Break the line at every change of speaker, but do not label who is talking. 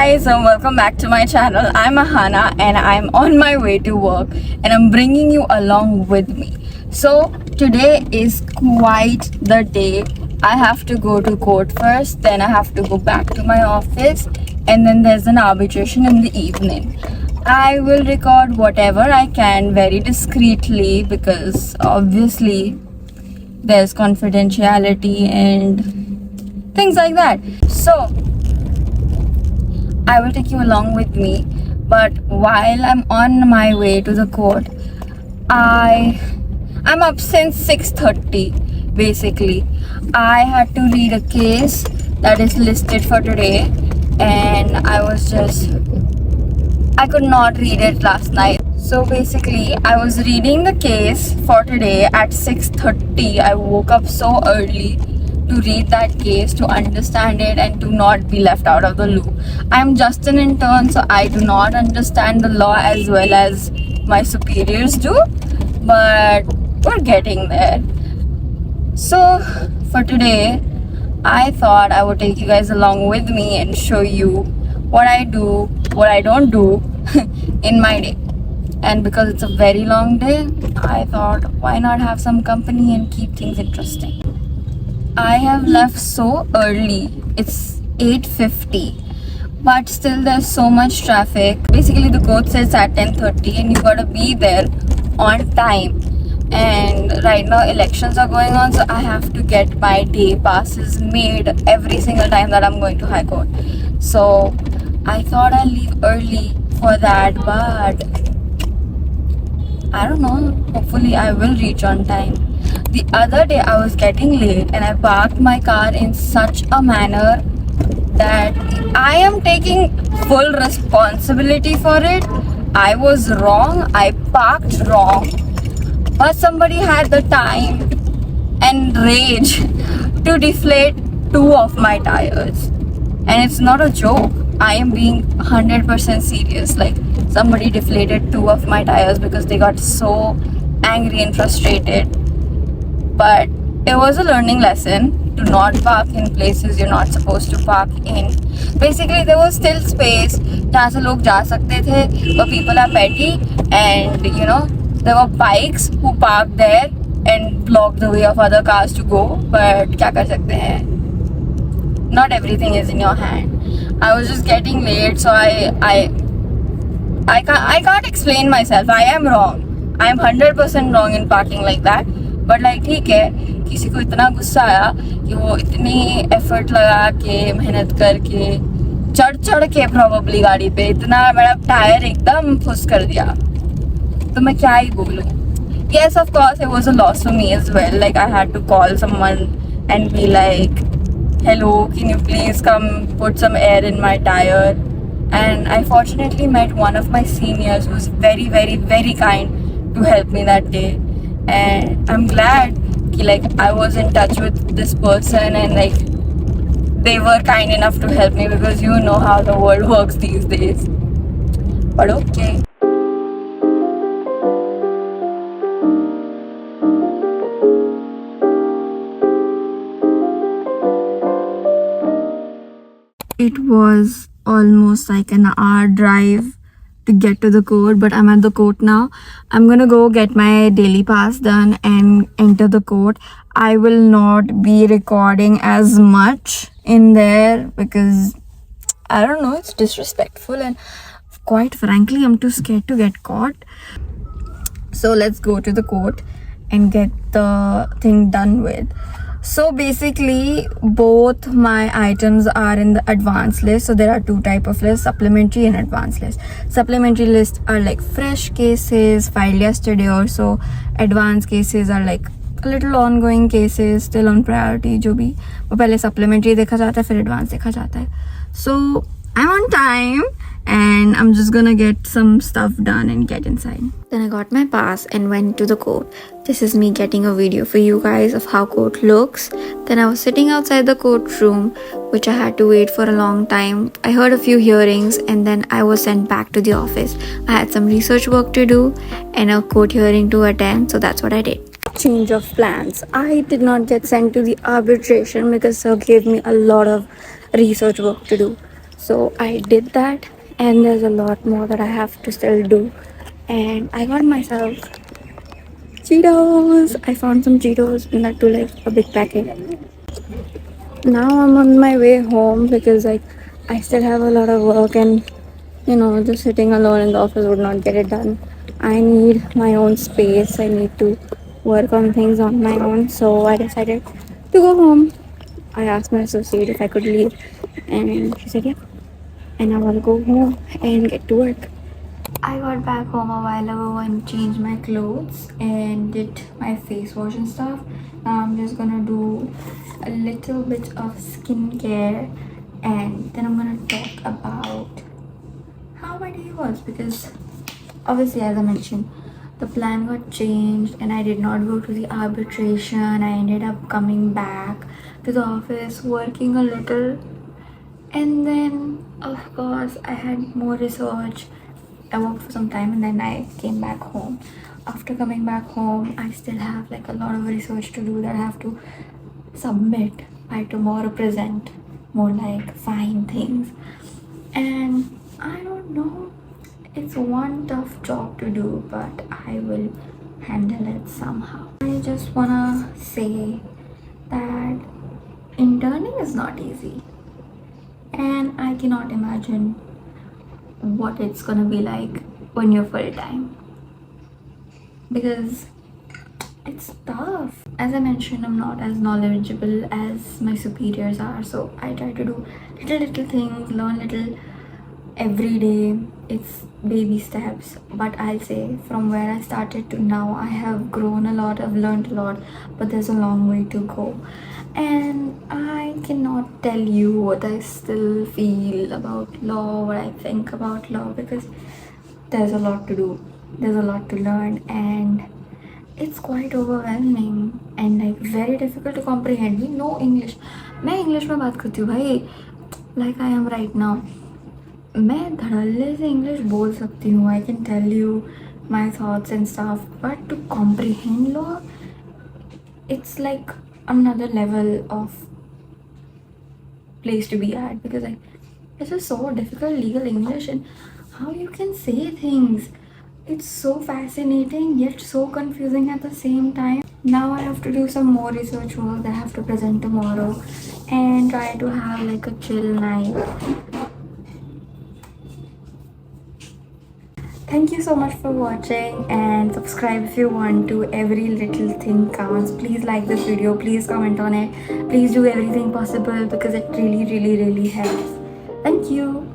guys, and welcome back to my channel. I'm Ahana and I'm on my way to work and I'm bringing you along with me. So today is quite the day. I have to go to court first, then I have to go back to my office, and then there's an arbitration in the evening. I will record whatever I can very discreetly because obviously there's confidentiality and things like that. So I will take you along with me, but while I'm on my way to the court, I'm up since 6:30 basically. I had to read a case that is listed for today and I could not read it last night. So basically I was reading the case for today at 6:30. I woke up so early to read that case, to understand it and to not be left out of the loop. I'm just an intern, so I do not understand the law as well as my superiors do, but we're getting there. So for today, I thought I would take you guys along with me and show you what I do, what I don't do in my day. And because it's a very long day, I thought why not have some company and keep things interesting. I have left so early. It's 8:50, but still there's so much traffic. Basically the court says at 10:30 and you gotta be there on time. And right now elections are going on, so I have to get my day passes made every single time that I'm going to high court. So I thought I'll leave early for that, but I don't know, hopefully I will reach on time. The other day I was getting late and I parked my car in such a manner that I am taking full responsibility for it. I was wrong, I parked wrong, but somebody had the time and rage to deflate 2 of my tires. And it's not a joke, I am being 100% serious. Like, somebody deflated 2 of my tires because they got so angry and frustrated. But it was a learning lesson to not park in places you're not supposed to park in. Basically there was still space जहाँ से लोग जा सकते थे, but people are petty and there were bikes who parked there and blocked the way of other cars to go. But क्या कर सकते हैं? Not everything is in your hand. I was just getting late, so I can't explain myself. I am wrong. I am 100% wrong in parking like that. But like ठीक है, किसी को इतना गुस्सा आया कि वो इतनी एफर्ट लगा के मेहनत करके चढ़ के probably गाड़ी पे इतना मेरा टायर एकदम फुस कर दिया, तो मैं क्या ही बोलूँ. Yes, of course it was a loss for me as well. Like I had to call someone and be like, hello, can you please come put some air in my tire? And I fortunately met one of my seniors who was very, very, very kind to help me that day. And I'm glad that I was in touch with this person and they were kind enough to help me, because you know how the world works these days. But okay. It was almost like an hour drive to get to the court, but I'm at the court now. I'm gonna go get my daily pass done and enter the court. I will not be recording as much in there because I don't know, it's disrespectful and quite frankly I'm too scared to get caught. So let's go to the court and get the thing done with. So basically both my items are in the advanced list. So there are 2 types of lists, supplementary and advanced list. Supplementary lists are like fresh cases filed yesterday or so. Advanced cases are like a little ongoing cases still on priority. जो भी वो पहले supplementary देखा जाता है फिर advanced देखा जाता है. So I'm on time and I'm just gonna get some stuff done and get inside. Then I got my pass and went to the court. This is me getting a video for you guys of how court looks. Then I was sitting outside the courtroom, which I had to wait for a long time. I heard a few hearings and then I was sent back to the office. I had some research work to do and a court hearing to attend, so that's what I did. Change of plans. I did not get sent to the arbitration because sir gave me a lot of research work to do. So I did that, and there's a lot more that I have to still do. And I got myself Cheetos. I found some Cheetos in that too, like a big packet. Now I'm on my way home because like I still have a lot of work, and just sitting alone in the office would not get it done. I need my own space. I need to work on things on my own. So I decided to go home. I asked my associate if I could leave, and she said yeah. And I want to go home and get to work. I got back home a while ago and changed my clothes and did my face wash and stuff. Now I'm just gonna do a little bit of skincare, and then I'm gonna talk about how my day was, because obviously, as I mentioned, the plan got changed and I did not go to the arbitration. I ended up coming back to the office, working a little, and then of course I had more research. I worked for some time and then I came back home. After coming back home, I still have like a lot of research to do that I have to submit by tomorrow, present more like fine things. And I don't know, it's one tough job to do, but I will handle it somehow. I just wanna say that interning is not easy, and I cannot imagine what it's gonna be like when you're full time, because it's tough. As I mentioned, I'm not as knowledgeable as my superiors are, so I try to do little things, learn little every day. It's baby steps, but I'll say from where I started to now, I have grown a lot, I've learned a lot, but there's a long way to go. And I cannot tell you what I still feel about law, what I think about law, because there's a lot to do, there's a lot to learn, and it's quite overwhelming and like very difficult to comprehend. We know English. मैं English में बात करती हूँ भाई, like I am right now. मैं धड़ल्ले से English बोल सकती हूँ. I can tell you my thoughts and stuff, but to comprehend law, it's like another level of place to be at, because it's just so difficult legal English, and how you can say things. It's so fascinating yet so confusing at the same time. Now I have to do some more research work that I have to present tomorrow and try to have like a chill night. Thank you so much for watching, and subscribe if you want to. Every little thing counts. Please like this video, please comment on it, please do everything possible, because it really helps. Thank you.